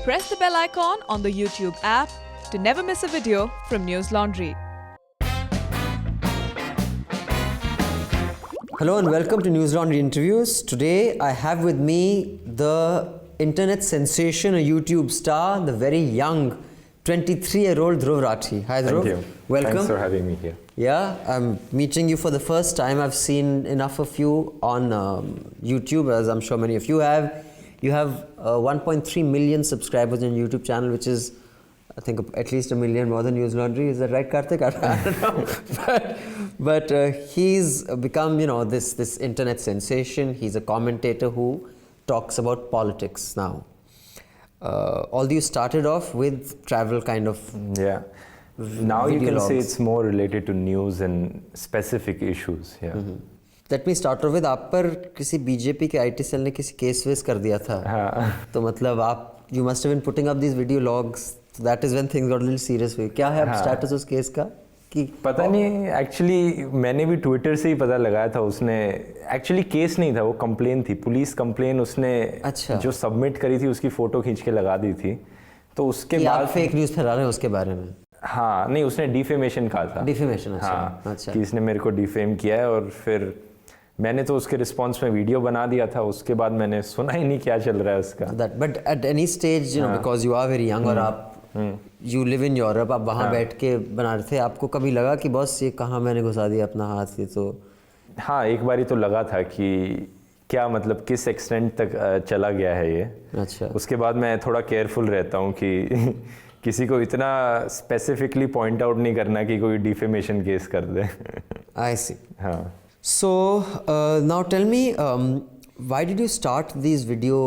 Press the bell icon on the YouTube app to never miss a video from News Laundry. Hello and welcome to News Laundry Interviews. Today I have with me the internet sensation, a YouTube star, the very young 23-year-old Dhruv Rathee. Hi Dhruv. Thank you. Welcome. Thanks for having me here. Yeah, I'm meeting you for the first time. I've seen enough of you on YouTube, as I'm sure many of you have. You have 1.3 million subscribers on YouTube channel, which is, I think, at least 1 million more than News Laundry. Is that right, Karthik? I don't know. But he's become, this internet sensation. He's a commentator who talks about politics now. Although you started off with travel kind of. Yeah. Now you can say it's more related to news and specific issues. Yeah. Let me start off with आप पर किसी BJP के IT cell ने किसी case वेस कर दिया था. तो मतलब आप you must have been putting up these video logs. That is when things got a little serious for you. क्या है स्टेटस उस केस का? कि पता नहीं, एक्चुअली मैंने भी ट्विटर से ही पता लगाया था. उसने एक्चुअली केस नहीं था, वो कंप्लेन थी, पुलिस कंप्लेन उसने जो सबमिट करी थी उसकी फोटो खींच के लगा दी थी. तो उसके बाद फेक न्यूज़ फैला रहे हैं उसके बारे में. हाँ नहीं, उसने डिफेमेशन कहा था. डिफेमेशन. अच्छा. कि इसने मेरे को डिफेम किया है. और फिर मैंने तो उसके रिस्पॉन्स में वीडियो बना दिया था. उसके बाद मैंने सुना ही नहीं क्या चल रहा है उसका. But at any stage because you are very young और आप यू लिव इन यूरोप, आप वहाँ बैठ के बना रहे थे, आपको कभी लगा कि बॉस ये कहाँ मैंने घुसा दिया अपना हाथ? ये तो हाँ, एक बारी तो लगा था कि क्या मतलब किस एक्सटेंट तक चला गया है ये. अच्छा. उसके बाद मैं थोड़ा केयरफुल रहता हूँ कि किसी को इतना स्पेसिफिकली पॉइंट आउट नहीं करना कि कोई डिफेमेशन केस कर दे. आई सी. हाँ. So now tell me, why did you start these video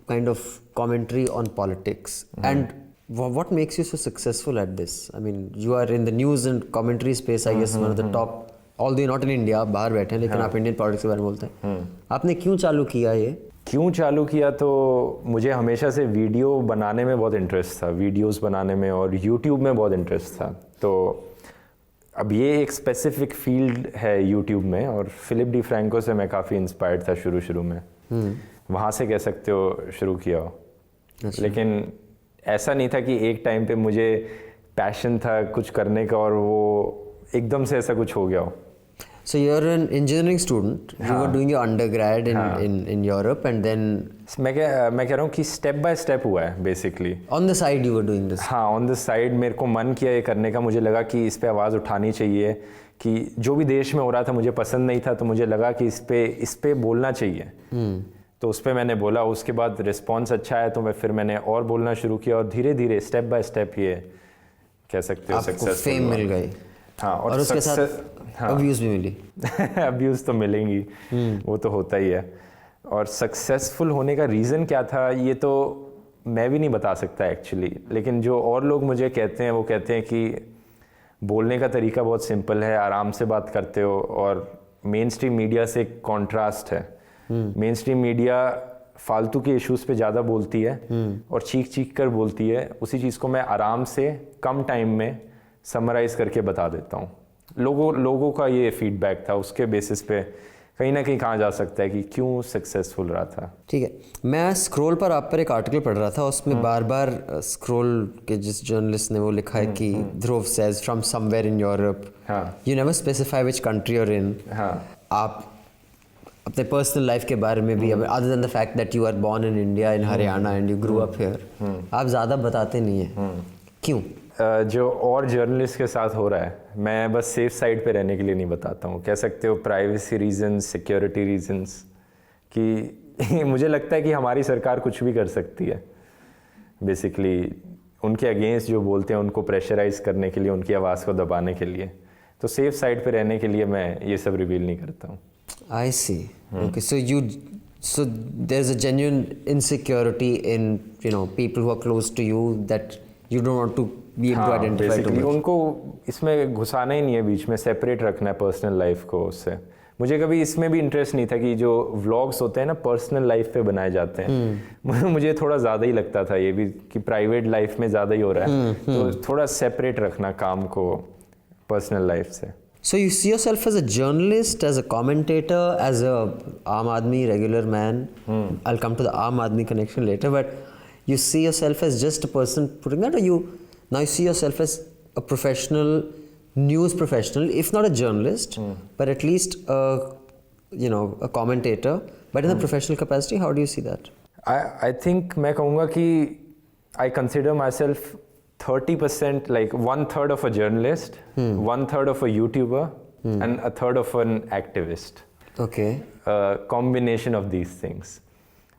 kind of commentary on politics, and what makes you so successful at this? I mean, you are in the news and commentary space, I guess, one of the top. Although you're not in India, आप बाहर बैठे हैं, लेकिन आप Indian politics के बारे में बोलते हैं. आपने क्यों चालू किया ये? क्यों चालू किया? तो मुझे हमेशा से वीडियो बनाने में बहुत इंटरेस्ट था, वीडियोस बनाने में, और यूट्यूब में बहुत इंटरेस्ट था. तो अब ये एक स्पेसिफिक फील्ड है यूट्यूब में, और फिलिप डी फ्रैंको से मैं काफ़ी इंस्पायर्ड था शुरू में. वहाँ से कह सकते हो शुरू किया हो. लेकिन ऐसा नहीं था कि एक टाइम पे मुझे पैशन था कुछ करने का और वो एकदम से ऐसा कुछ हो गया हो. So you're an engineering student. You were doing your undergrad in Europe, and then मैं कह रहा हूँ कि स्टेप बाय स्टेप हुआ है basically. On the side you were doing this. हाँ, ऑन द साइड मेरे को मन किया ये करने का. मुझे लगा कि इस पे आवाज़ उठानी चाहिए, कि जो भी देश में हो रहा था मुझे पसंद नहीं था, तो मुझे लगा कि इस पे बोलना चाहिए. तो उस पर मैंने बोला. उसके बाद रिस्पॉन्स अच्छा है, तो फिर मैंने और बोलना शुरू किया, और धीरे धीरे स्टेप बाय स्टेप ये कह सकते हो सक्सेसफुल फेम मिल गई. हाँ, और उसके साथ अब्यूज़ भी मिली. अब्यूज़ तो मिलेंगी, वो तो होता ही है. और सक्सेसफुल होने का रीज़न क्या था ये तो मैं भी नहीं बता सकता एक्चुअली. लेकिन जो और लोग मुझे कहते हैं, वो कहते हैं कि बोलने का तरीका बहुत सिंपल है, आराम से बात करते हो, और मेन स्ट्रीम मीडिया से कॉन्ट्रास्ट है. मेन स्ट्रीम मीडिया फालतू के इश्यूज़ पे ज़्यादा बोलती है और चीख कर बोलती है. उसी चीज़ को मैं आराम से कम टाइम में समराइज़ करके बता देता हूँ. लोगों का ये फीडबैक था. उसके बेसिस पे कहीं ना कहीं कहा जा सकता है कि क्यों सक्सेसफुल रहा था. ठीक है. मैं स्क्रॉल पर आप पर एक आर्टिकल पढ़ रहा था, उसमें बार बार स्क्रॉल के जिस जर्नलिस्ट ने वो लिखा है कि Dhruv says from somewhere in Europe. You never specify which country you're in. आप अपने पर्सनल लाइफ के बारे में भी, other than the fact that you are born in India, in Haryana, and you grew up here, आप ज़्यादा बताते नहीं हैं. क्यों? जो और जर्नलिस्ट के साथ हो रहा है, मैं बस सेफ साइड पे रहने के लिए नहीं बताता हूँ. कह सकते हो प्राइवेसी रीजंस, सिक्योरिटी रीजंस, कि मुझे लगता है कि हमारी सरकार कुछ भी कर सकती है बेसिकली. उनके अगेंस्ट जो बोलते हैं उनको प्रेशराइज करने के लिए, उनकी आवाज़ को दबाने के लिए. तो सेफ साइड पे रहने के लिए मैं ये सब रिवील नहीं करता हूँ. I see. Okay, so there's a genuine insecurity in people who are close to you that you don't want to be able to identify too much. उनको इसमें घुसाना ही नहीं है, बीच में सेपरेट रखना है पर्सनल लाइफ को उससे. मुझे कभी इसमें भी इंटरेस्ट नहीं था कि जो व्लॉग्स होते हैं ना पर्सनल लाइफ पे बनाए जाते हैं. मुझे थोड़ा ज़्यादा ही लगता था ये भी कि प्राइवेट लाइफ में ज़्यादा ही हो रहा है. तो थोड़ा सेपरेट रखना काम को पर्सनल लाइफ से. So you see yourself as a journalist, as a commentator, as a Aam Aadmi regular man. I'll come to the Aam Aadmi connection later, but you see yourself as just a person putting that, or you see yourself as a professional news professional, if not a journalist, but at least a commentator, but in a professional capacity? How do you see that? I think मैं कहूँगा कि I consider myself 30%, like 1/3 of a journalist, 1/3 of a YouTuber, and a third of an activist. Okay. Combination of these things.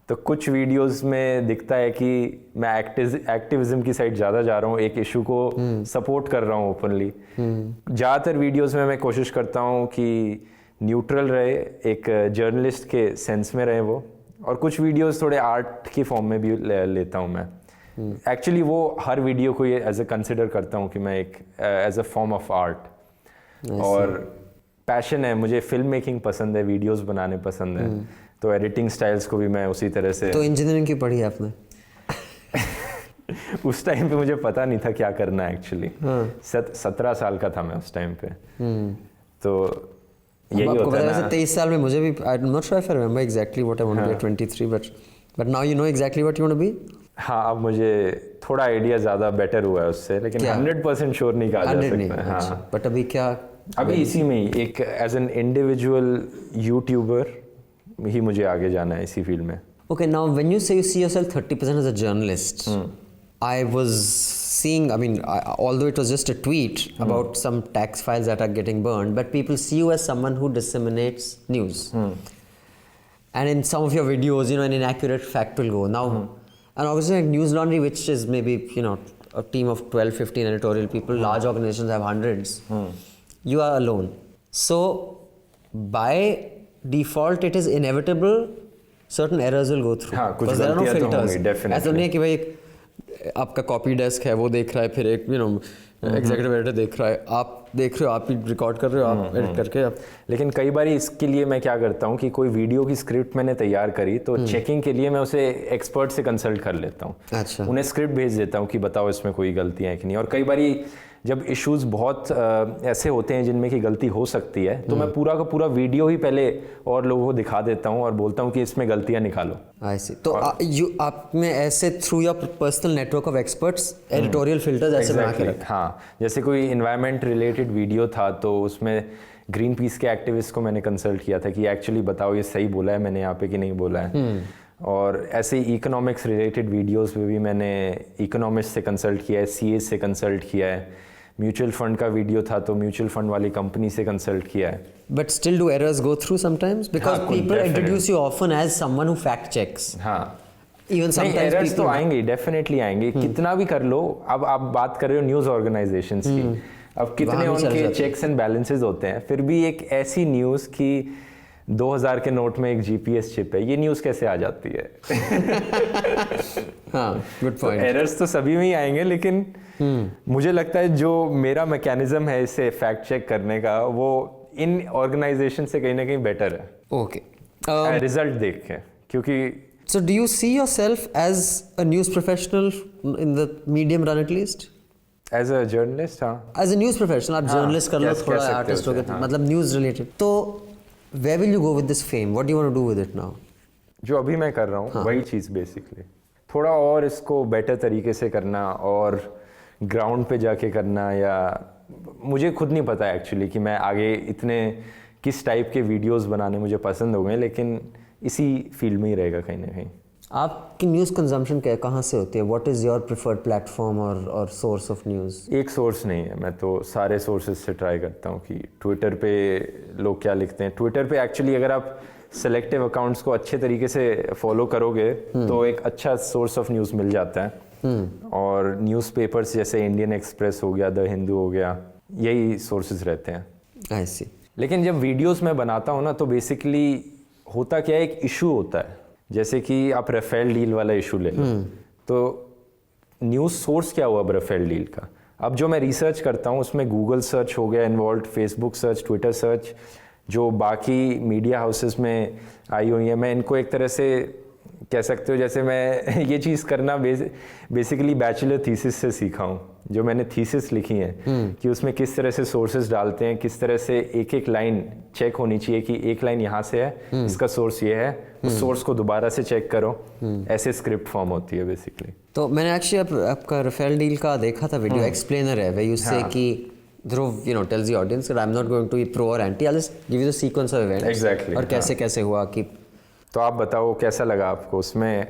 तो कुछ videos में दिखता है कि मैं एक्टिविज्म की साइड ज़्यादा जा रहा हूँ, एक इशू को सपोर्ट कर रहा हूँ ओपनली. ज़्यादातर वीडियोस में मैं कोशिश करता हूँ कि न्यूट्रल रहे, एक जर्नलिस्ट के सेंस में रहे वो, और कुछ वीडियोस थोड़े आर्ट की फॉर्म में भी लेता हूँ मैं. एक्चुअली वो हर वीडियो को ये एज ए कंसिडर करता हूँ कि मैं एक as a form of art. और पैशन है, मुझे फिल्म मेकिंग पसंद है, वीडियोस बनाने पसंद है, तो एडिटिंग स्टाइल्स को भी मैं उसी तरह से. तो इंजीनियरिंग क्यों पढ़ी आपने? उस टाइम पे मुझे पता नहीं था क्या करना है एक्चुअली. 17 साल का था मैं उस टाइम पे. तो यही होता है ना. 23 साल में मुझे भी, I am not sure if I remember exactly what I want to be 23, but now you know exactly what you want to be. हाँ, अब मुझे थोड़ा आइडिया ज़्यादा बेटर हुआ है उससे, लेकिन 100% श्योर नहीं कहा जा सकता. हाँ, बट अभी क्या, अभी इसी में ही एक एज एन इंडिविजुअल यूट्यूबर ही मुझे आगे जाना है इसी फील्ड में. Okay, now when you say you see yourself 30% as a journalist, I was seeing, I mean, although it was just a tweet about some tax files that are getting burned, but people see you as someone who disseminates news. And in some of your videos, an inaccurate fact will go. Now, and obviously like News Laundry, which is maybe, a team of 12, 15 editorial people, large organizations have hundreds. You are alone. So, by default, it is inevitable certain errors will go through. हाँ, कुछ because there are no गलतियाँ तो filters. होंगी, definitely. ऐसा नहीं है कि भाई आपका कॉपी डेस्क है वो देख रहा है, फिर एक एग्जीक्यूटिव एडिटर देख रहा है, आप देख रहे हो, आप ही रिकॉर्ड कर रहे हो, आप एडिट करके आप. लेकिन कई बार इसके लिए मैं क्या करता हूँ कि कोई वीडियो की स्क्रिप्ट मैंने तैयार करी, तो चेकिंग के लिए मैं उसे एक्सपर्ट से कंसल्ट कर लेता हूँ. अच्छा. उन्हें स्क्रिप्ट भेज देता हूँ कि बताओ इसमें कोई गलतियाँ हैं कि नहीं. और कई बार जब इश्यूज बहुत ऐसे होते हैं जिनमें की गलती हो सकती है, तो मैं पूरा का पूरा वीडियो ही पहले और लोगों को दिखा देता हूँ और बोलता हूँ कि इसमें गलतियाँ निकालो. I see. तो आप में ऐसे through your personal network of experts editorial filters ऐसे बना के रखा. हाँ, जैसे कोई इन्वायरमेंट रिलेटेड वीडियो था तो उसमें ग्रीन पीस के एक्टिविस्ट को मैंने कंसल्ट किया था कि एक्चुअली बताओ ये सही बोला है मैंने यहाँ पे कि नहीं बोला है. और ऐसे ही इकोनॉमिक्स रिलेटेड वीडियोस में भी मैंने इकोनॉमिस्ट से कंसल्ट किया है, सीए से कंसल्ट किया है. म्यूचुअल फंड का वीडियो था तो म्यूचुअल फंड वाली कंपनी से कंसल्ट किया है. But still do errors go through sometimes because people introduce you often as someone who fact checks. हाँ, इवन समटाइम्स एरर्स तो आएंगे, डेफिनेटली आएंगे. कितना भी कर लो, अब आप बात कर रहे हो न्यूज़ ऑर्गेनाइजेशंस की, अब कितने उनके चेक्स एंड बैलेंसेस होते हैं, फिर भी एक ऐसी न्यूज़ की 2000 के नोट में एक जीपीएस चिप है, ये न्यूज़ कैसे आ जाती है? हाँ, गुड पॉइंट. एरर्स तो सभी में ही आएंगे, लेकिन मुझे लगता है जो मेरा मैकेनिज्म है इसे फैक्ट चेक करने का, वो इन ऑर्गेनाइजेशन से कहीं ना कहीं बेटर है. ओके. रिजल्ट देख के, क्योंकि So do you see yourself as a news professional in the medium run at least? As a journalist, हाँ. As a news professional, आप journalist कर लो, थोड़ा artist हो गए, मतलब news related. तो where will you go with this fame? What do you want to do with it now? जो अभी मैं कर रहा हूँ वही चीज़ बेसिकली, थोड़ा और इसको बेटर तरीके से करना और ग्राउंड पे जाके करना, या मुझे खुद नहीं पता एक्चुअली कि मैं आगे इतने किस टाइप के वीडियोस बनाने मुझे पसंद हो गए, लेकिन इसी फील्ड में ही रहेगा कहीं ना कहीं. आपकी न्यूज़ कंजम्पशन कहाँ से होती है? What is your preferred platform और सोर्स ऑफ न्यूज़? एक सोर्स नहीं है, मैं तो सारे सोर्सेज से ट्राई करता हूँ कि ट्विटर पे लोग क्या लिखते हैं. ट्विटर पे एक्चुअली अगर आप सेलेक्टिव अकाउंट्स को अच्छे तरीके से फॉलो करोगे तो एक अच्छा सोर्स ऑफ न्यूज़ मिल जाता है. और न्यूज़पेपर्स जैसे इंडियन एक्सप्रेस हो गया, द हिंदू हो गया, यही सोर्सेज रहते हैं. आई सी. लेकिन जब वीडियोस मैं बनाता हूँ ना, तो बेसिकली होता क्या है, एक इशू होता है. जैसे कि आप राफेल डील वाला इशू ले लो, तो न्यूज़ सोर्स क्या हुआ राफेल डील का? अब जो मैं रिसर्च करता हूँ उसमें गूगल सर्च हो गया involve, Facebook search, Twitter search, जो बाकी मीडिया हाउसेस में आई हुई है, मैं इनको एक तरह से कह सकते हो जैसे मैं ये चीज़ करना बेसिकली बैचलर थीसिस से सीखा हूँ, जो मैंने थीसिस लिखी है कि उसमें किस तरह से सोर्सेज डालते हैं, किस तरह से एक एक लाइन चेक होनी चाहिए कि एक लाइन यहाँ से है, इसका सोर्स ये है, उस सोर्स को दोबारा से चेक करो, ऐसे स्क्रिप्ट फॉर्म होती है बेसिकली। तो मैंने एक्चुअली आपका राफेल डील का देखा था वीडियो, एक्सप्लेनर है, where you say कि ध्रुव tells the audience that I'm not going to be pro or anti, I'll just give you the sequence of events. Exactly, और कैसे कैसे हुआ कि तो आप बताओ कैसा लगा आपको उसमें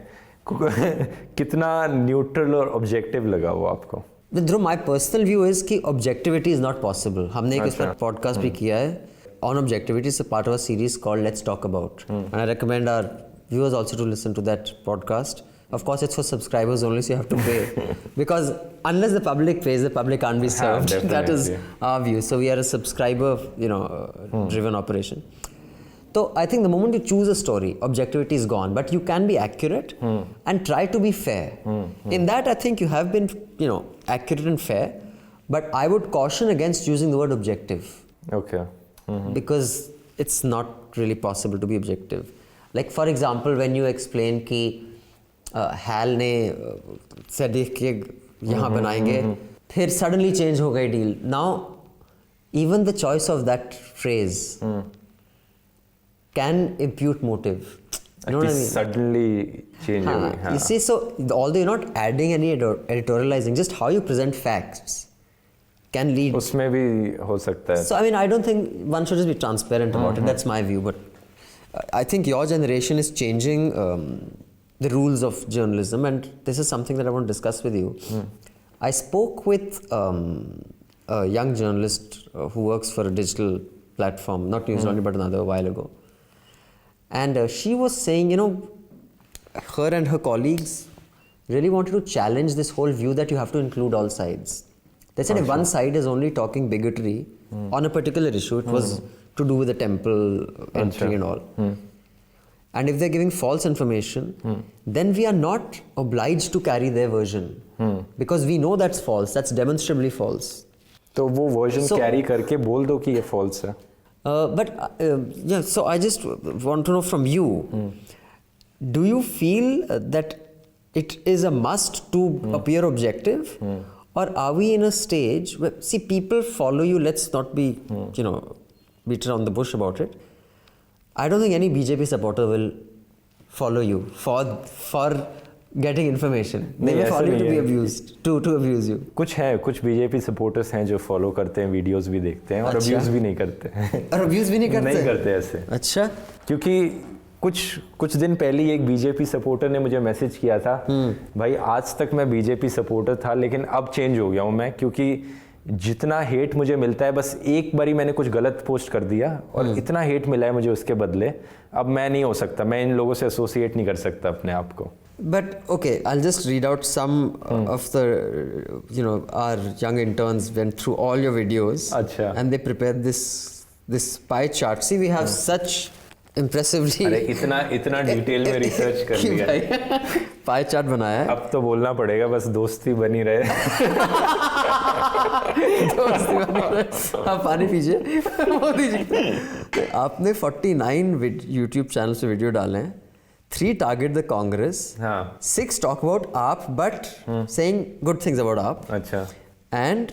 कितना न्यूट्रल और ऑब्जेक्टिव लगा वो आपको? Dhruv, my personal view is कि ऑब्जेक्टिविटी इज नॉट पॉसिबल। हमने एक इस पर पॉडकास्ट भी किया है on objectivity, is a part of a series called let's talk about, and I recommend our viewers also to listen to that podcast. Of course, it's for subscribers only, so you have to pay. Because unless the public pays, the public can't be served. That is our view. So we are a subscriber, driven operation. So I think the moment you choose a story, objectivity is gone. But you can be accurate and try to be fair. In that, I think you have been, accurate and fair. But I would caution against using the word objective. Okay. Because it's not really possible to be objective. Like for example, when you explain कि hell ने से देख के यहाँ बनाएंगे, फिर suddenly change हो गई deal. Now even the choice of that phrase can impute motive. Suddenly change हो गई. You see, so although you're not adding any editorializing, just how you present facts can lead. उसमें भी हो सकता है. So I mean, I don't think one should just be transparent about it. That's my view. But I think your generation is changing the rules of journalism, and this is something that I want to discuss with you. I spoke with a young journalist who works for a digital platform, not newslaundry but another, a while ago, and she was saying, her and her colleagues really wanted to challenge this whole view that you have to include all sides. They said if one side is only talking bigotry on a particular issue, it was to do with the temple entry and all. And if they're giving false information, then we are not obliged to carry their version. Because we know that's false, that's demonstrably false. तो वो version carry करके बोल दो कि ये false है. So I just want to know from you, do you feel that it is a must to appear objective? Or are we in a stage where, see, people follow you, let's not be, beat around the bush about it. I don't think any BJP supporter will follow you for getting information. They may follow you to be abused, to abuse you. कुछ BJP supporters हैं जो follow करते हैं, videos भी देखते हैं और abuse भी नहीं करते हैं. और abuse भी नहीं करते? नहीं करते ऐसे. अच्छा. क्योंकि कुछ दिन पहले ही एक बीजेपी सपोर्टर ने मुझे मैसेज किया था, भाई आज तक मैं बीजेपी सपोर्टर था लेकिन अब चेंज हो गया हूँ मैं, क्योंकि जितना हेट मुझे मिलता है, बस एक बारी मैंने कुछ गलत पोस्ट कर दिया और इतना हेट मिला है मुझे उसके बदले, अब मैं नहीं हो सकता, मैं इन लोगों से एसोसिएट नहीं कर सकता अपने आप को. But okay, I'll just read out some of the, our young interns went through all your videos. अच्छा. And they prepared this pie chart. See, we have such impressively. अरे इतना डिटेल में रिसर्च कर लिया. पाई चार्ट बनाया है. अब तो बोलना पड़ेगा, बस दोस्ती बनी रहे. दोस्ती बनी रहे. आप पानी पीजिए. मोदी जी, आपने 49 यूट्यूब चैनल से वीडियो डाले हैं. 3 target the Congress. 6 talk about AAP, but saying good things about AAP. अच्छा. And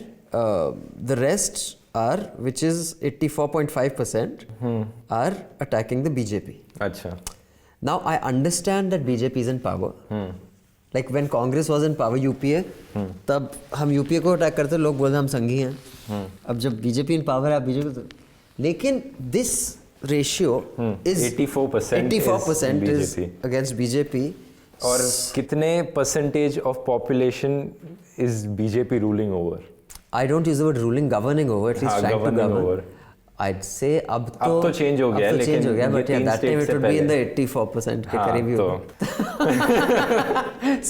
the rest are, which is 84.5%, are attacking the BJP. अच्छा. Now I understand that BJP is in power. Like when Congress was in power, UPA, तब हम UPA को attack करते, लोग बोलते हम संघी हैं. अब जब BJP in power है, आप BJP को, लेकिन this ratio is 84% is against BJP. और कितने percentage of population is BJP ruling over? I don't use the word ruling, governing over, at least trying to govern. Over. I'd say अब तो change हो गया, लेकिन change हो गया, but yeah, that time it would be in the 84% के करीब ही होगा.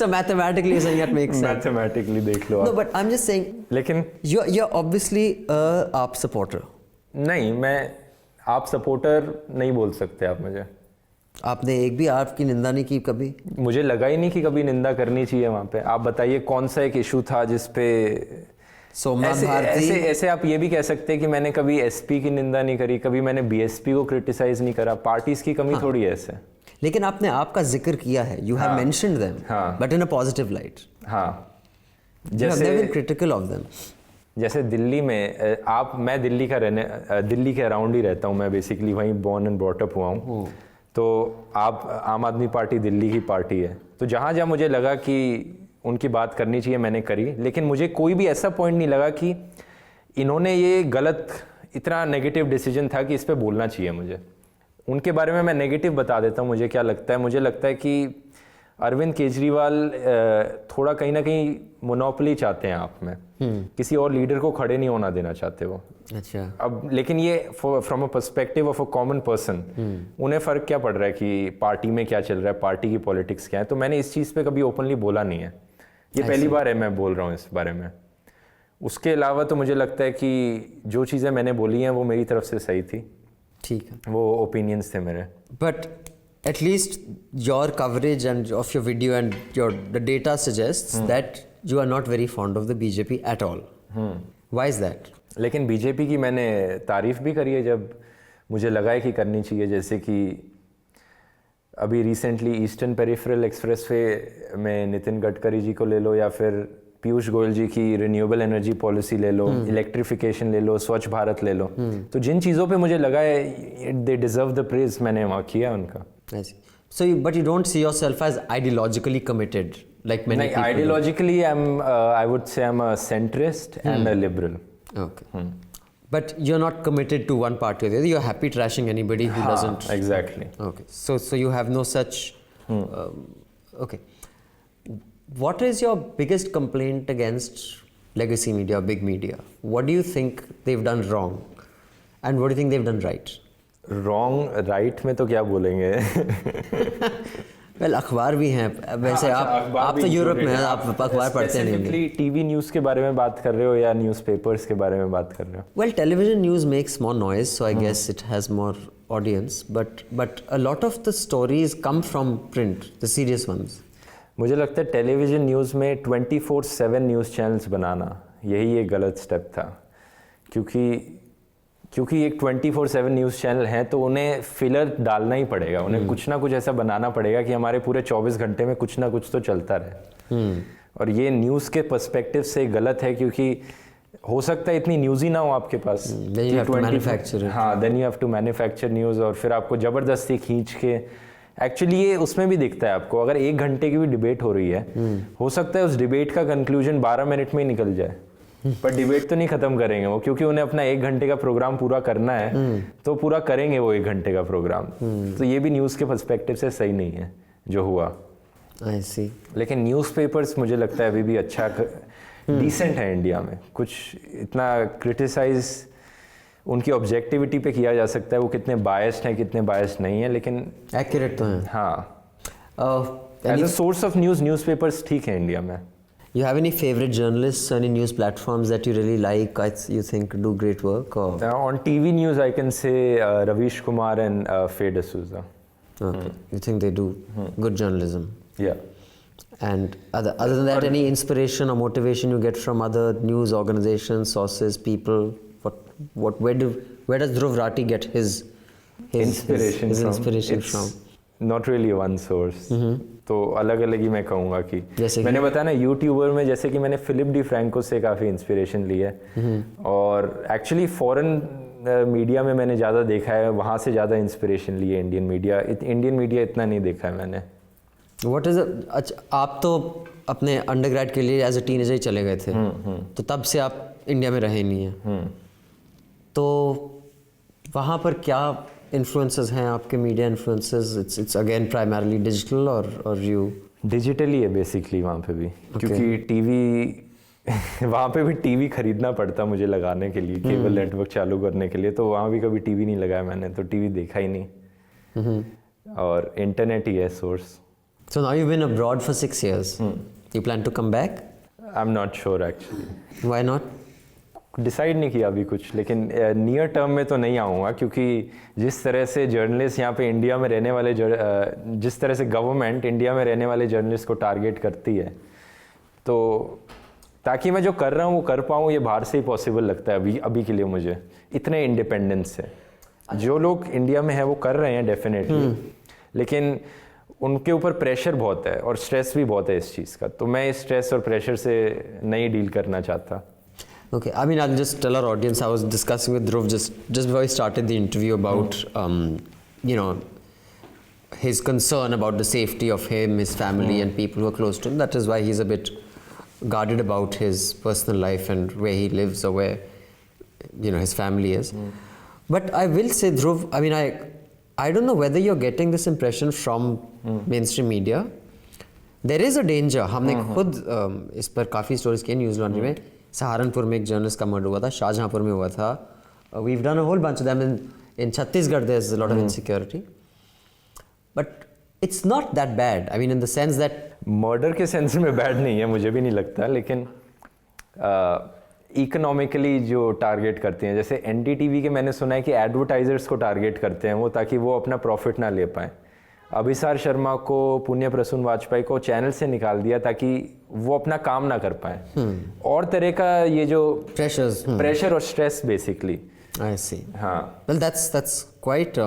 So mathematically you're saying that makes sense. Mathematically देख लो. No, but I'm just saying. लेकिन you're obviously a AAP supporter. नहीं, मैं आप सपोर्टर नहीं बोल सकते आप मुझे. आपने एक भी AAP की निंदा नहीं की कभी? मुझे लगा ही नहीं कि कभी निंदा करनी चाहिए वहाँ पे. आप बताइए कौन सा एक इशू था जिसपे ऐसे आप ये भी कह सकते हैं कि मैंने कभी एसपी की निंदा नहीं करी, कभी मैंने बीएसपी को क्रिटिसाइज नहीं करा. पार्टीज की कमी थोड़ी है ऐसे. लेकिन आपने आपका जिक्र किया है, you have mentioned them, but in a positive light. हाँ, जैसे क्रिटिकल ऑफ देम। जैसे दिल्ली में मैं दिल्ली के अराउंड ही रहता हूँ, मैं बेसिकली वहीं बॉर्न एंड ब्रॉट अप हुआ हूँ। तो आप आम आदमी पार्टी दिल्ली की पार्टी है, तो जहाँ जहाँ मुझे लगा कि उनकी बात करनी चाहिए मैंने करी, लेकिन मुझे कोई भी ऐसा पॉइंट नहीं लगा कि इन्होंने ये गलत, इतना नेगेटिव डिसीजन था कि इस पे बोलना चाहिए मुझे। उनके बारे में मैं नेगेटिव बता देता हूँ, मुझे क्या लगता है। मुझे लगता है कि अरविंद केजरीवाल थोड़ा कहीं ना कहीं मोनोपोली चाहते हैं आप में, किसी और लीडर को खड़े नहीं होना देना चाहते वो। अच्छा। अब लेकिन ये from a perspective of a common person, उन्हें फ़र्क क्या पड़ रहा है कि पार्टी में क्या चल रहा है, पार्टी की पॉलिटिक्स क्या है। तो मैंने इस चीज़ पे कभी ओपनली बोला नहीं है, ये पहली बार है मैं बोल रहा हूँ इस बारे में। उसके अलावा तो मुझे लगता है कि जो चीज़ें मैंने बोली हैं वो मेरी तरफ से सही थी। ठीक है, वो ओपिनियंस थे मेरे। But at least your coverage and of your video and the data suggests that you are not very fond of the BJP at all. Why is that? लेकिन बीजेपी की मैंने तारीफ भी करी है जब मुझे लगा है कि करनी चाहिए। जैसे कि अभी रिसेंटली ईस्टर्न पेरिफेरल एक्सप्रेसवे में नितिन गडकरी जी को ले लो, या फिर पीयूष गोयल जी की रिन्यूएबल एनर्जी पॉलिसी ले लो, इलेक्ट्रिफिकेशन ले लो, स्वच्छ भारत ले लो, तो जिन चीज़ों पे मुझे लगा है दे डिजर्व द प्रेज, मैंने वहाँ किया उनका। I see. So, but you don't see yourself as ideologically committed, like many people. Ideologically, I would say I'm a centrist and a liberal. Okay. But you're not committed to one party or the other. You're happy trashing anybody who doesn't. Exactly. Okay. So you have no such. Okay. What is your biggest complaint against legacy media, big media? What do you think they've done wrong, and what do you think they've done right? Wrong right में तो क्या बोलेंगे। Well अखबार भी हैं वैसे। आप तो यूरोप में हैं, आप अखबार पढ़ते नहीं। टीवी न्यूज़ के बारे में बात कर रहे हो या न्यूज़पेपर्स के बारे में बात कर रहे हो? Well television news makes more noise, so I guess it has more audience, but a lot of the stories come from print, the serious ones. मुझे लगता है टेलीविजन न्यूज़ में 24/7 न्यूज़ चैनल्स बनाना यही एक गलत स्टेप था, क्योंकि एक 24/7 न्यूज़ चैनल हैं तो उन्हें फिलर डालना ही पड़ेगा, उन्हें कुछ ना कुछ ऐसा बनाना पड़ेगा कि हमारे पूरे 24 घंटे में कुछ ना कुछ तो चलता रहे। और ये न्यूज़ के पर्सपेक्टिव से गलत है, क्योंकि हो सकता है इतनी न्यूज़ ही ना हो आपके पास। Then you have to manufacture it. हाँ, then you have to manufacture news, और फिर आपको ज़बरदस्ती खींच के, एक्चुअली ये उसमें भी दिखता है आपको, अगर 1 घंटे की भी डिबेट हो रही है, हो सकता है उस डिबेट का कंक्लूजन 12 मिनट में ही निकल जाए, पर डिबेट तो नहीं खत्म करेंगे वो, क्योंकि उन्हें अपना 1 घंटे का प्रोग्राम पूरा करना है, तो पूरा करेंगे वो 1 घंटे का प्रोग्राम। तो ये भी न्यूज़ के पर्सपेक्टिव से सही नहीं है जो हुआ। I see. लेकिन न्यूज़पेपर्स मुझे लगता है अभी भी अच्छा डिसेंट है इंडिया में। कुछ इतना क्रिटिसाइज उनकी ऑब्जेक्टिविटी पे किया जा सकता है, वो कितने बायस्ड हैं कितने बायस्ड नहीं है, लेकिन एक्यूरेट तो हैं। हाँ, as a source of newspapers ठीक है इंडिया में। You have any favorite journalists, any news platforms that you really like, you think do great work? Or? On TV news, I can say Ravish Kumar and Faye D'Souza. Okay. You think they do good journalism? Yeah. And other than that, any inspiration or motivation you get from other news organizations, sources, people? Where does Dhruv Rathee get his inspiration from? Not really one source. तो अलग अलग ही मैं कहूँगा कि जैसे मैंने बताया ना, यूट्यूबर में जैसे कि मैंने फिलिप डी फ्रैंको से काफ़ी इंस्पिरेशन ली है, और एक्चुअली फॉरेन मीडिया में मैंने ज़्यादा देखा है, वहाँ से ज़्यादा इंस्पिरेशन ली है। इंडियन मीडिया इतना नहीं देखा है मैंने। व्हाट इज अच्छा, आप तो अपने अंडरग्रेड के लिए एज अ टीनेजर ही चले गए थे, तो तब से आप इंडिया में रहे नहीं हैं, तो वहाँ पर क्या इन्फ्लुएंसेस हैं आपके, media influences? It's again primarily digital और यू? डिजिटली है बेसिकली वहाँ पे भी, क्योंकि टीवी वहाँ पे भी टीवी खरीदना पड़ता मुझे लगाने के लिए, केबल नेटवर्क चालू करने के लिए, तो वहाँ भी कभी टीवी नहीं लगाया मैंने, तो टीवी देखा ही नहीं, और इंटरनेट ही है source. So now you've been abroad for 6 years. You plan to come back? I'm not sure actually. Why not? Decide नहीं किया अभी कुछ, लेकिन नियर टर्म में तो नहीं आऊँगा, क्योंकि जिस तरह से जर्नलिस्ट यहाँ पे इंडिया में रहने वाले जिस तरह से गवर्नमेंट इंडिया में रहने वाले जर्नलिस्ट को टारगेट करती है, तो ताकि मैं जो कर रहा हूँ वो कर पाऊँ, ये बाहर से ही पॉसिबल लगता है अभी के लिए मुझे, इतने इंडिपेंडेंस से। जो लोग इंडिया में है वो कर रहे हैं डेफिनेटली, लेकिन उनके ऊपर प्रेशर बहुत है और स्ट्रेस भी बहुत है इस चीज़ का, तो मैं इस स्ट्रेस और प्रेशर से नहीं डील करना चाहता. Okay, I mean, I'll just tell our audience, I was discussing with Dhruv just before I started the interview about, you know, his concern about the safety of him, his family and people who are close to him. That is why he's a bit guarded about his personal life and where he lives or where, you know, his family is. But I will say, Dhruv, I mean, I don't know whether you're getting this impression from mainstream media. There is a danger. हमने खुद इस पर काफ़ी stories किए news laundry में. सहारनपुर में एक journalist का मर्डर हुआ था, शाहजहांपुर में हुआ था. We've done a whole bunch of them in Chhattisgarh. There's a lot of insecurity, but it's not that bad. I mean, in the sense that murder के सेंस में बैड नहीं है, मुझे भी नहीं लगता, लेकिन इकोनॉमिकली जो टारगेट करते हैं, जैसे NDTV के मैंने सुना है कि एडवर्टाइजर्स को टारगेट करते हैं वो, ताकि वो अपना प्रॉफिट ना ले पाएँ. अभिसार शर्मा को, पुण्य प्रसून वाजपेयी को चैनल से निकाल दिया ताकि वो अपना काम ना कर पाए. और तरह का ये जो प्रेशर और स्ट्रेस बेसिकली. I see. हाँ. Well, that's quite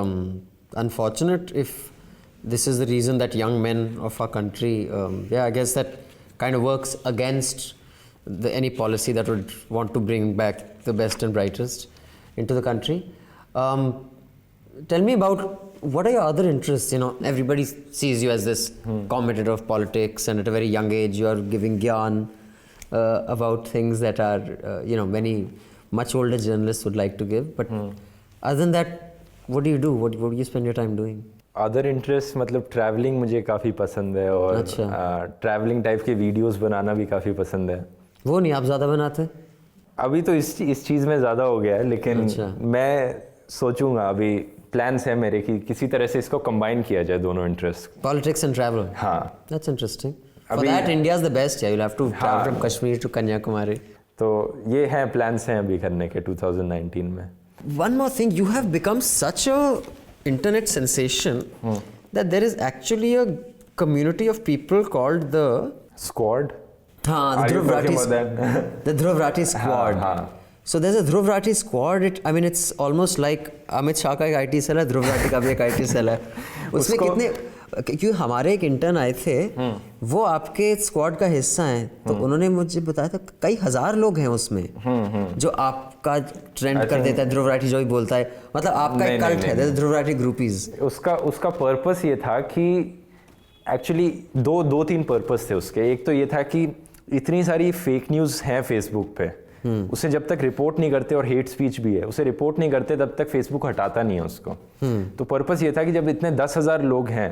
unfortunate if this is the reason that young men of our country, I guess that kind of works against any policy that would want to bring back the best and brightest into the country. Tell me about, what are your other interests? You know, everybody sees you as this commentator of politics, and at a very young age you are giving gyan about things that are, you know, many much older journalists would like to give. But other than that, what do you do? What do you spend your time doing? Other interest मतलब travelling मुझे काफ़ी पसंद है, और travelling type के videos बनाना भी काफ़ी पसंद है. वो नहीं आप ज़्यादा बनाते? अभी तो इस चीज़ में ज़्यादा हो गया है, लेकिन मैं सोचूंगा, अभी प्लान्स है मेरे कि किसी तरह से इसको कंबाइन किया जाए दोनों इंटरेस्ट. Politics and travel. हाँ. That's interesting. For that, India is the best. Yeah, you'll have to travel from Kashmir to Kanyakumari. तो ये हैं प्लान्स हैं अभी करने के 2019 में. One more thing, you have become such a internet sensation that there is actually a community of people called the Squad. हाँ, the Dhruv Rathee. The Dhruv Rathee Squad. हाँ. So there's a Dhruv Rathee Squad. I mean, it's almost like Amit Shah का एक IT cell है, ध्रुव राठी का भी एक IT cell है. उसमें कितने, क्योंकि हमारे एक इंटर्न आए थे, वो आपके स्क्वाड का हिस्सा हैं, तो उन्होंने मुझे बताया था कई हजार लोग हैं उसमें जो आपका ट्रेंड कर देता है. ध्रुव राठी जो भी बोलता है, मतलब आपका एक कल्ट है, ध्रुव राठी ग्रुपीज. उसका पर्पस ये था कि एक्चुअली दो तीन पर्पस थे उसके. एक तो ये था कि इतनी सारी फेक न्यूज़ हैं फेसबुक पे, उसे जब तक रिपोर्ट नहीं करते, और हेट स्पीच भी है, उसे रिपोर्ट नहीं करते तब तक फेसबुक हटाता नहीं है उसको. तो पर्पस ये था कि जब इतने 10,000 लोग हैं,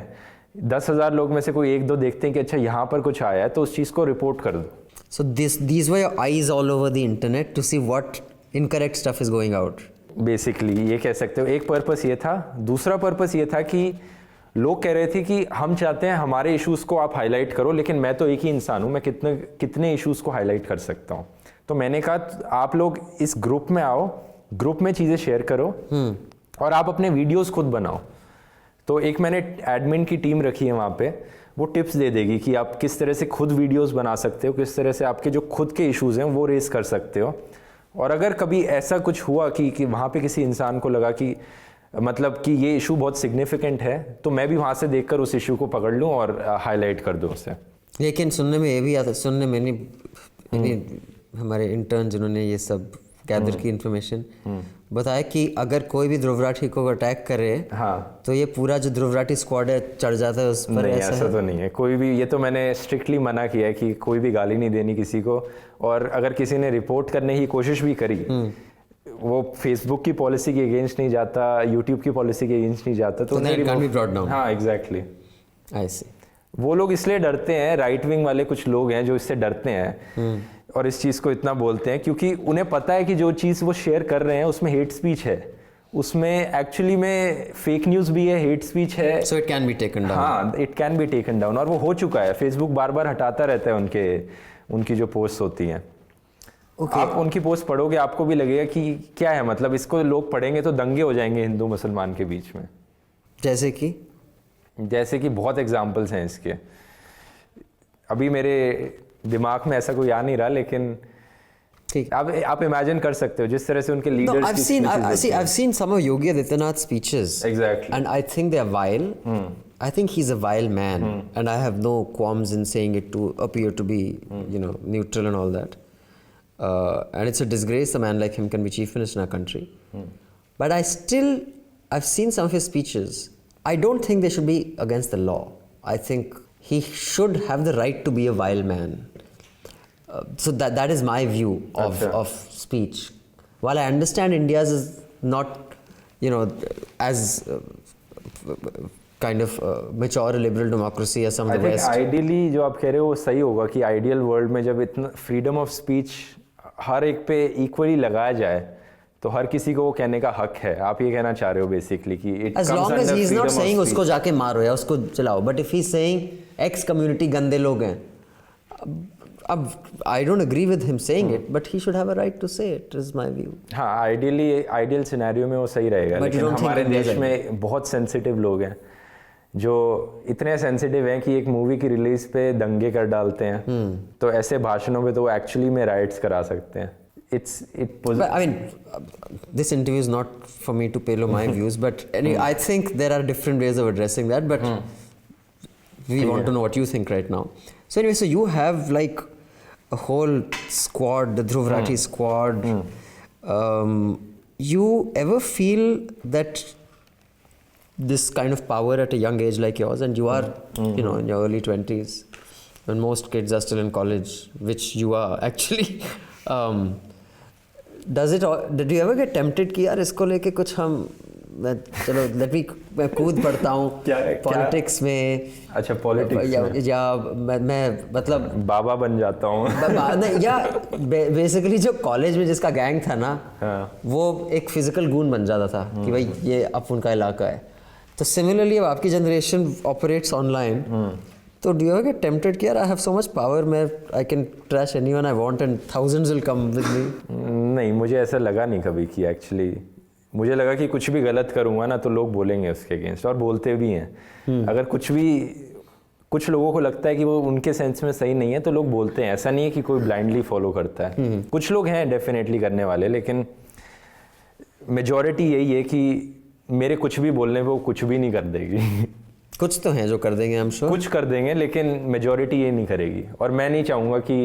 10,000 लोग में से कोई एक दो देखते हैं कि अच्छा यहाँ पर कुछ आया है, तो उस चीज़ को रिपोर्ट कर दो. So these were your eyes all over the internet to see what incorrect stuff is going out. Basically ये कह सकते हो. एक पर्पस ये था. दूसरा पर्पस ये था कि लोग कह रहे थे कि हम चाहते हैं हमारे इश्यूज़ को आप हाईलाइट करो, लेकिन मैं तो एक ही इंसान हूँ, मैं कितने इश्यूज़ को हाईलाइट कर सकता हूँ. तो मैंने कहा आप लोग इस ग्रुप में आओ, ग्रुप में चीज़ें शेयर करो, और आप अपने वीडियोस खुद बनाओ. तो एक मैंने एडमिन की टीम रखी है वहाँ पे, वो टिप्स दे देगी कि आप किस तरह से खुद वीडियोस बना सकते हो, किस तरह से आपके जो खुद के इश्यूज़ हैं वो रेस कर सकते हो. और अगर कभी ऐसा कुछ हुआ कि वहाँ पे किसी इंसान को लगा कि मतलब कि ये इशू बहुत सिग्निफिकेंट है, तो मैं भी वहाँ से देखकर उस इशू को पकड़ लूँ और हाईलाइट कर दूँ उसे. लेकिन सुनने में ये भी आता, सुनने में नहीं, हमारे इंटर्न जिन्होंने ये सब गैदर की इन्फॉर्मेशन बताया कि अगर कोई भी ध्रुव राठी को अटैक करे, तो ये पूरा जो ध्रुव राठी स्क्वाड है चढ़ जाता है उस पर. नहीं, ऐसा तो नहीं है कोई भी. ये तो मैंने स्ट्रिक्टली मना किया है कि कोई भी गाली नहीं देनी किसी को, और अगर किसी ने रिपोर्ट करने की कोशिश भी करी, वो फेसबुक की पॉलिसी के अगेंस्ट नहीं जाता, यूट्यूब की पॉलिसी के अगेंस्ट नहीं जाता, तो हाँ एग्जैक्टली. आई सी. वो लोग इसलिए डरते हैं, राइट विंग वाले कुछ लोग हैं जो इससे डरते हैं और इस चीज़ को इतना बोलते हैं, क्योंकि उन्हें पता है कि जो चीज़ वो शेयर कर रहे हैं उसमें हेट स्पीच है, उसमें एक्चुअली में फेक न्यूज़ भी है, हेट स्पीच है. So it can be taken down. हाँ, it can be taken down, और वो हो चुका है. फेसबुक बार बार हटाता रहता है उनकी जो पोस्ट होती हैं. आप उनकी पोस्ट पढ़ोगे आपको भी लगेगा कि क्या है, मतलब इसको लोग पढ़ेंगे तो दंगे हो जाएंगे हिंदू मुसलमान के बीच में. जैसे कि बहुत एग्जाम्पल्स हैं इसके. अभी मेरे दिमाग में ऐसा कोई आ नहीं रहा, लेकिन ठीक, आप इमेजिन कर सकते हो जिस तरह से उनके leaders I've seen some of Yogi Adityanath's speeches. Exactly. And I think they are vile. I think he's a vile man, and I have no qualms in saying it to appear to be, neutral and all that. And it's a disgrace a man like him can be chief minister in our country. But I've seen some of his speeches. I don't think they should be against the law. I think he should have the right to be a vile man. So that is my view of speech. While I understand India's is not, as kind of mature liberal democracy as some of the West. Ideally जो आप कह रहे हो वो सही होगा कि ideal world में जब इतना फ्रीडम ऑफ स्पीच हर एक पे इक्वली लगाया जाए तो हर किसी को वो कहने का हक है. आप ये कहना चाह रहे हो बेसिकली कि as long as he is not saying उसको जाके मारो या उसको चलाओ, but if he is saying X community गंदे लोग हैं, अब I don't agree with him saying it, but he should have a right to say it, is my view. हाँ, आइडियल सिनेरियो में वो सही रहेगा, लेकिन हमारे देश में बहुत सेंसिटिव लोग हैं जो इतने सेंसिटिव हैं कि एक मूवी की रिलीज पे दंगे कर डालते हैं. तो ऐसे भाषणों पे तो वो एक्चुअली में राइट्स करा सकते हैं. But, I mean, this interview is not for me to peddle my views, but anyway, I think there are different ways of addressing that, but we want to know what you think right now. So anyway, so you have like a whole squad, the Dhruv Rathee squad. You ever feel that this kind of power at a young age like yours, and you are, in your early 20s, when most kids are still in college, which you are actually, did you ever get tempted कि यार इसको लेके कुछ चलो मैं कूद पड़ता हूँ पॉलिटिक्स में. अच्छा, पॉलिटिक्स या मैं मतलब बाबा बन जाता हूँ. या बेसिकली जो कॉलेज में जिसका गैंग था ना, वो एक फिजिकल गून बन जाता था कि भाई ये अब उनका इलाका है. तो सिमिलरली अब आपकी जनरेशन ऑपरेट्स ऑनलाइन, तो do you ever get tempted कि यार I have so much power, मैं I can trash anyone I want and thousands will come with me? नहीं, मुझे ऐसा लगा नहीं कभी कि एक्चुअली मुझे लगा कि कुछ भी गलत करूँगा ना तो लोग बोलेंगे उसके अगेंस्ट, और बोलते भी हैं. अगर कुछ लोगों को लगता है कि वो उनके सेंस में सही नहीं है तो लोग बोलते हैं. ऐसा नहीं है कि कोई ब्लाइंडली फॉलो करता है. कुछ लोग हैं डेफिनेटली करने वाले, लेकिन मेजॉरिटी यही है कि मेरे कुछ भी बोलने पे वो कुछ भी नहीं कर देगी. कुछ तो हैं जो कर देंगे, I'm sure. कुछ कर देंगे, लेकिन मेजॉरिटी ये नहीं करेगी. और मैं नहीं चाहूँगा कि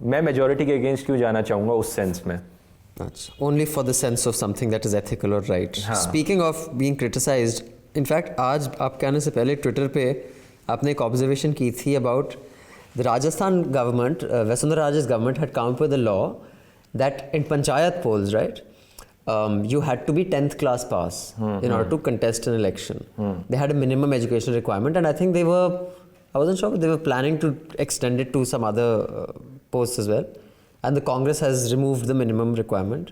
मैं मेजॉरिटी के अगेंस्ट क्यों जाना चाहूँगा उस सेंस में. Only for the sense of something that is ethical or right. Speaking of being criticized, in fact, आज आपके आने से पहले ट्विटर पे आपने एक ऑब्जर्वेशन की थी about the Rajasthan government, Vasundhara Raje's government had come up with a law that in panchayat polls, right, you had to be 10th class pass in order to contest an election. They had a minimum education requirement, and I think I wasn't sure, but they were planning to extend it to some other posts as well. And the Congress has removed the minimum requirement.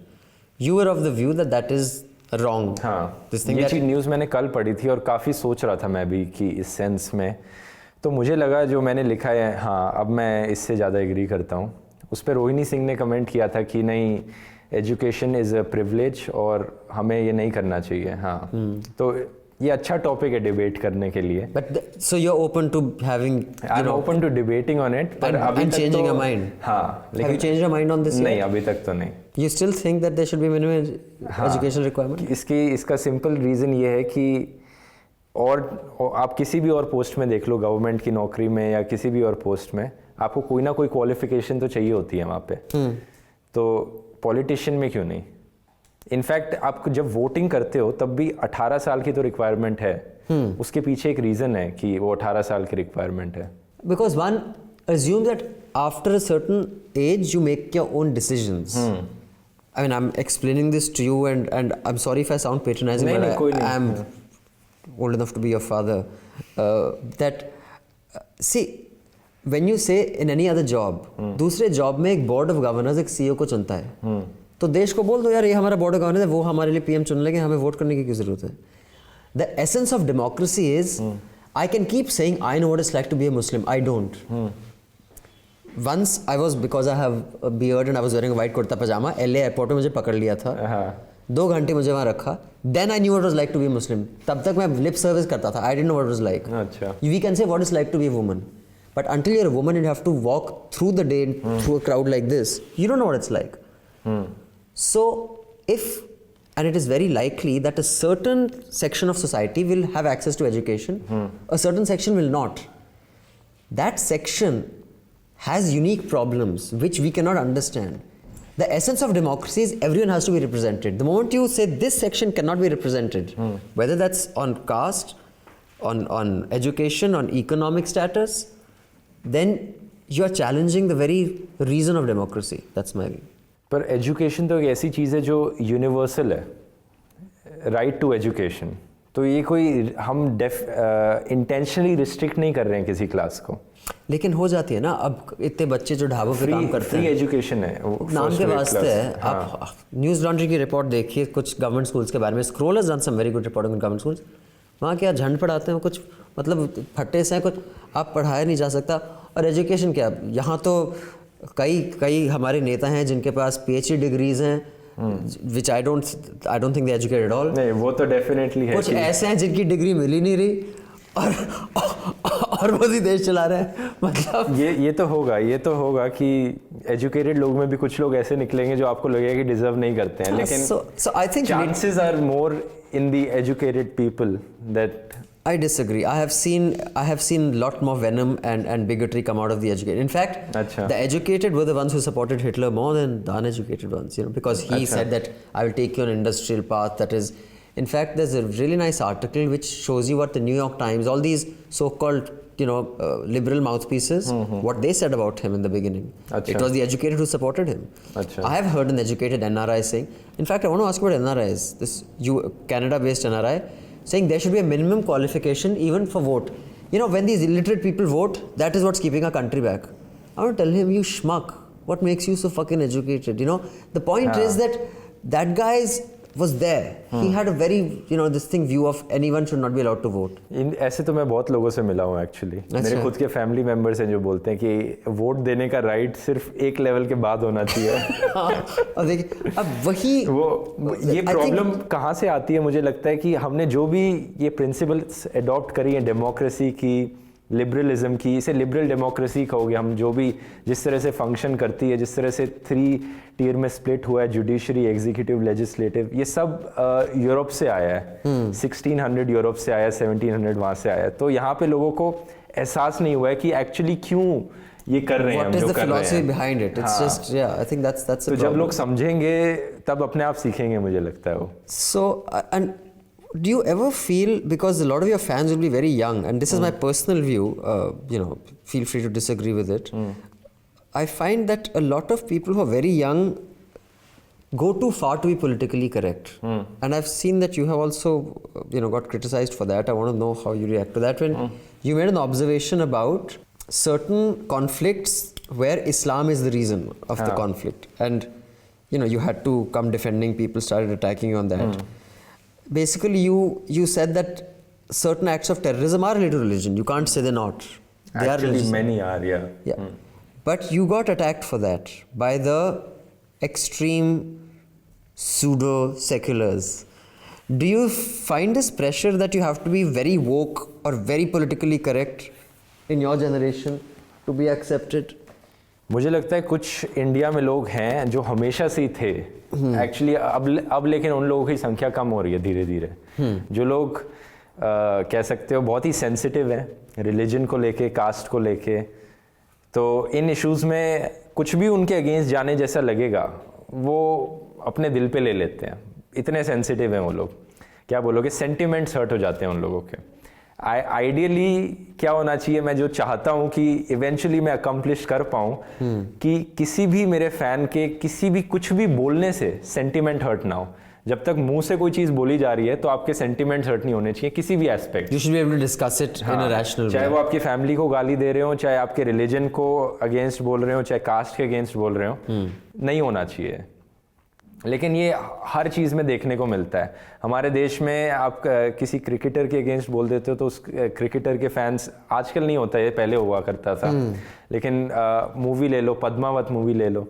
You were of the view that is wrong. हाँ, ये चीज़ news मैंने कल पढ़ी थी और काफ़ी सोच रहा था मैं भी कि इस सेंस में, तो मुझे लगा जो मैंने लिखा है, हाँ अब मैं इससे ज़्यादा एग्री करता हूँ. उस पर रोहिणी सिंह ने कमेंट किया था कि नहीं, एजुकेशन इज़ अ प्रिविलेज और हमें ये नहीं करना चाहिए. हाँ, तो ये अच्छा टॉपिक है डिबेट करने के लिए. But so you're open to having, I'm open to debating on it. पर अभी तक changing तो, your mind. हाँ, Have you changed your mind on this? नहीं, अभी तक तो नहीं. You still think that there should be minimum education requirement? इसका सिंपल रीज़न ये है कि और आप किसी भी और पोस्ट में देख लो, गवर्नमेंट की नौकरी में या किसी भी और पोस्ट में, आपको कोई ना कोई क्वालिफिकेशन तो चाहिए होती है वहाँ पे. तो पॉलिटिशियन में क्यों नहीं? इनफैक्ट आप जब वोटिंग करते हो तब भी 18 साल की तो रिक्वायरमेंट है. उसके पीछे एक रीज़न है कि वो 18 साल की रिक्वायरमेंट है. Because one assumes that after a certain age you make your own decisions. I mean, I'm explaining this to you, and I'm sorry if I sound patronizing, but I'm old enough to be your father. See, when you say in any other job, दूसरे job में एक board of governors एक CEO को चुनता है. तो देश को बोल दो यार ये हमारा बोर्ड ऑफ गवर्नर्स है, वो हमारे लिए PM चुन लेंगे, हमें वोट करने की क्या जरूरत है. The essence of democracy is I can keep saying I know what it's like to be a Muslim. I don't. Once I was, because I have a beard and I was wearing a white kurta pajama, LA airport में मुझे पकड़ लिया था. 2 घंटे मुझे वहाँ रखा. Then I knew what it was like to be a Muslim. तब तक मैं lip service करता था. I didn't know what it was like. अच्छा. We can say what it's like to be a woman. But until you're a woman, you have to walk through the day through a crowd like this. You don't know what it's like. So if and it is very likely that a certain section of society will have access to education, a certain section will not. That section has unique problems which we cannot understand. The essence of democracy is everyone has to be represented. The moment you say this section cannot be represented, whether that's on caste, on education, on economic status, then you are challenging the very reason of democracy. That's my view. पर education तो एक ऐसी चीज़ है जो universal है, right to education. तो ये कोई हम इंटेंशनली रिस्ट्रिक्ट नहीं कर रहे हैं किसी क्लास को. लेकिन हो जाती है ना, अब इतने बच्चे जो ढाबों पे काम करते हैं, फ्री एजुकेशन है, नाम के वास्ते है. आप न्यूज़ लॉन्ड्री की रिपोर्ट देखिए कुछ गवर्नमेंट स्कूल्स के बारे में. Scroll has done some very good reporting on government schools. वहाँ क्या झंड पढ़ाते हैं, कुछ मतलब फट्टे से कुछ आप पढ़ाया नहीं जा सकता. और एजुकेशन क्या, यहाँ तो कई हमारे नेता हैं जिनके पास PhD डिग्रीज हैं, which I don't think they're educated at all. नहीं, वो तो डेफिनेटली है. कुछ ऐसे हैं जिनकी डिग्री मिल ही नहीं रही और वो ही देश चला रहे हैं. मतलब ये तो होगा कि एजुकेटेड लोग में भी कुछ लोग ऐसे निकलेंगे जो आपको लगेगा कि डिजर्व नहीं करते हैं. लेकिन so I think chances are more in the educated people that. I disagree. I have seen a lot more venom and bigotry come out of the educated. In fact, the educated were the ones who supported Hitler more than the uneducated ones, because he said that I will take you on an industrial path. That is, in fact, there's a really nice article which shows you what the New York Times, all these so-called, liberal mouthpieces, what they said about him in the beginning. It was the educated who supported him. I have heard an educated NRI saying, in fact, I want to ask you about NRIs, this Canada-based NRI, saying there should be a minimum qualification even for vote. When these illiterate people vote, that is what's keeping our country back. I want to tell him, you schmuck, what makes you so fucking educated? The point is that guy was there. He had a very, this thing view of anyone should not be allowed to vote. ऐसे तो मैं बहुत लोगों से मिला हूँ actually. मेरे खुद के फैमिली मेंबर्स हैं जो बोलते हैं कि वोट देने का राइट सिर्फ एक लेवल के बाद होना चाहिए. और देखिए अब वही ये प्रॉब्लम कहाँ से आती है. मुझे लगता है कि हमने जो भी ये प्रिंसिपल्स अडॉप्ट करी हैं डेमोक्रेसी की, लिबरलिज्म की, इसे लिबरल डेमोक्रेसी कहोगे हम, जो भी जिस तरह से फंक्शन करती है, जिस तरह से 3 टियर में स्प्लिट हुआ है, जुडिशरी, एग्जीक्यूटिव, लेजिस्लेटिव, ये सब यूरोप से आया है. 1600 यूरोप से आया, 1700 वहाँ से आया. तो यहाँ पे लोगों को एहसास नहीं हुआ है कि एक्चुअली क्यों ये कर रहे हैं हम जो कर रहे हैं. behind it? It's just, I think that's a तो जब लोग समझेंगे तब अपने आप सीखेंगे, मुझे लगता है वो. So and do you ever feel, because a lot of your fans will be very young, and this is my personal view, feel free to disagree with it, I find that a lot of people who are very young go too far to be politically correct. And I've seen that you have also, got criticized for that. I want to know how you react to that. When you made an observation about certain conflicts where Islam is the reason of the conflict, and you had to come defending, people started attacking you on that. Basically, you said that certain acts of terrorism are related to religion. You can't say they're not. They Actually, are many are, yeah. But you got attacked for that by the extreme pseudo-seculars. Do you find this pressure that you have to be very woke or very politically correct in your generation to be accepted? मुझे लगता है कुछ India में लोग हैं जो हमेशा से ही थे एक्चुअली. अब लेकिन उन लोगों की संख्या कम हो रही है धीरे धीरे. जो लोग कह सकते हो बहुत ही सेंसिटिव हैं रिलीजन को लेके, कास्ट को लेके, तो इन इश्यूज़ में कुछ भी उनके अगेंस्ट जाने जैसा लगेगा वो अपने दिल पे ले लेते हैं. इतने सेंसिटिव हैं वो लोग, क्या बोलोगे, सेंटिमेंट्स हर्ट हो जाते हैं उन लोगों के. आइडियली क्या होना चाहिए, मैं जो चाहता हूँ कि इवेंचुअली मैं अकम्प्लिश कर पाऊँ कि किसी भी मेरे फैन के किसी भी कुछ भी बोलने से सेंटिमेंट हर्ट ना हो. जब तक मुंह से कोई चीज बोली जा रही है तो आपके सेंटिमेंट्स हर्ट नहीं होने चाहिए किसी भी aspect. You should be able to discuss it in a rational way. चाहे वो आपकी फैमिली को गाली दे रहे हो, चाहे आपके रिलीजन को अगेंस्ट बोल रहे हो, चाहे कास्ट के अगेंस्ट बोल रहे हो, नहीं होना चाहिए. लेकिन ये हर चीज़ में देखने को मिलता है. हमारे देश में आप किसी क्रिकेटर के अगेंस्ट बोल देते हो तो उस क्रिकेटर के फैंस, आजकल नहीं होता, ये पहले हुआ करता था, लेकिन मूवी ले लो, पद्मावत मूवी ले लो,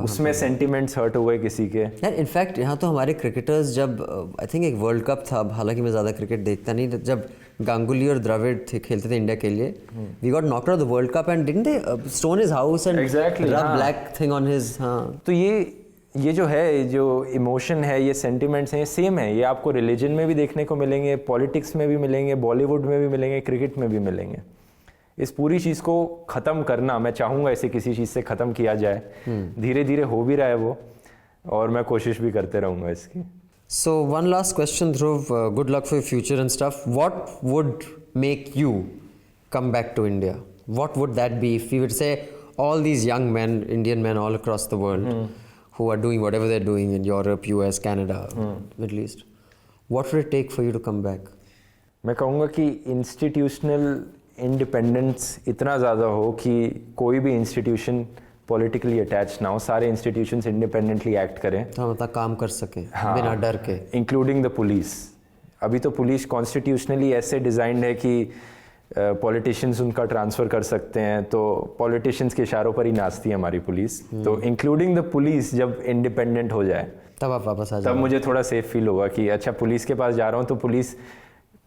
उसमें सेंटिमेंट्स हर्ट हुए किसी के. यार इनफैक्ट यहाँ तो हमारे क्रिकेटर्स, जब आई थिंक एक वर्ल्ड कप था, हालांकि मैं ज़्यादा क्रिकेट देखता नहीं, जब गांगुली और द्रविड़ खेलते थे इंडिया के लिए, we got knocked out the world cup and didn't they stone his house and rub black thing on his. तो ये जो है, जो इमोशन है, ये सेंटिमेंट्स हैं, ये सेम है। ये आपको रिलीजन में भी देखने को मिलेंगे, पॉलिटिक्स में भी मिलेंगे, बॉलीवुड में भी मिलेंगे, क्रिकेट में भी मिलेंगे। इस पूरी चीज़ को ख़त्म करना, मैं चाहूँगा इसे किसी चीज़ से ख़त्म किया जाए। धीरे धीरे हो भी रहा है वो, और मैं कोशिश भी करते रहूँगा इसकी। So one last question, Dhruv. Good luck for your future and stuff. What would make you come back to India? What would that be if we would say all these young men, Indian men all across the world, who are doing whatever they're doing in Europe, US, Canada, Middle East, what would it take for you to come back? मैं कहूँगा कि institutional independence इतना ज़्यादा हो कि कोई भी institution politically attach ना हो, सारे इंस्टीट्यूशंस इंडिपेंडेंटली एक्ट करें, तो मतलब काम कर सके बिना डर के, इंक्लूडिंग द पुलिस। अभी तो पुलिस कॉन्स्टिट्यूशनली ऐसे डिज़ाइंड है कि पॉलिटिशियंस उनका ट्रांसफ़र कर सकते हैं, तो पॉलिटिशियंस के इशारों पर ही नाचती है हमारी पुलिस। तो इंक्लूडिंग द पुलिस जब इंडिपेंडेंट हो जाए, तब आप वापस आ जाओ। तब मुझे थोड़ा सेफ फील होगा कि अच्छा, पुलिस के पास जा रहा हूँ तो पुलिस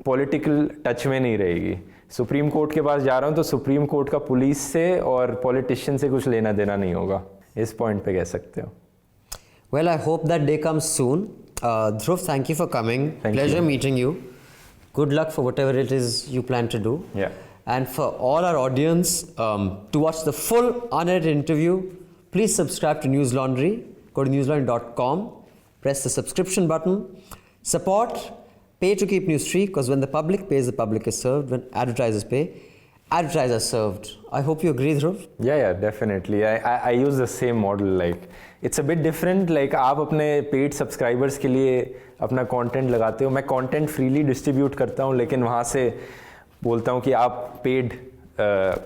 पॉलिटिकल टच में नहीं रहेगी। सुप्रीम कोर्ट के पास जा रहा हूँ तो सुप्रीम कोर्ट का पुलिस से और पॉलिटिशियन से कुछ लेना देना नहीं होगा। इस पॉइंट पे कह सकते हो। Well, I hope that day comes soon. Dhruv, thank you for coming. Thank Pleasure you. meeting you. Good luck for whatever it is you plan to do. Yeah. And for all our audience, to watch the full unedited interview, please subscribe to News Laundry. Go to newslaundry.com, press the subscription button, support. Pay to keep news free, because when the public pays, the public is served. When advertisers pay, advertisers are served. I hope you agree, Dhruv. Yeah, definitely. I use the same model. Like, it's a bit different. Like, आप अपने paid subscribers के लिए अपना content लगाते हो, मैं content freely distribute करता हूँ, लेकिन वहाँ से बोलता हूँ कि आप paid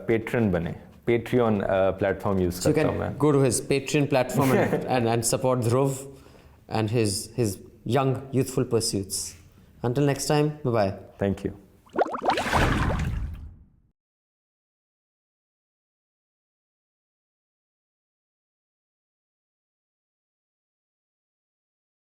patron बने। Patreon platform use So you करता हूँ can मैं। go to his Patreon platform and support Dhruv and his young youthful pursuits. Until next time, bye-bye. Thank you.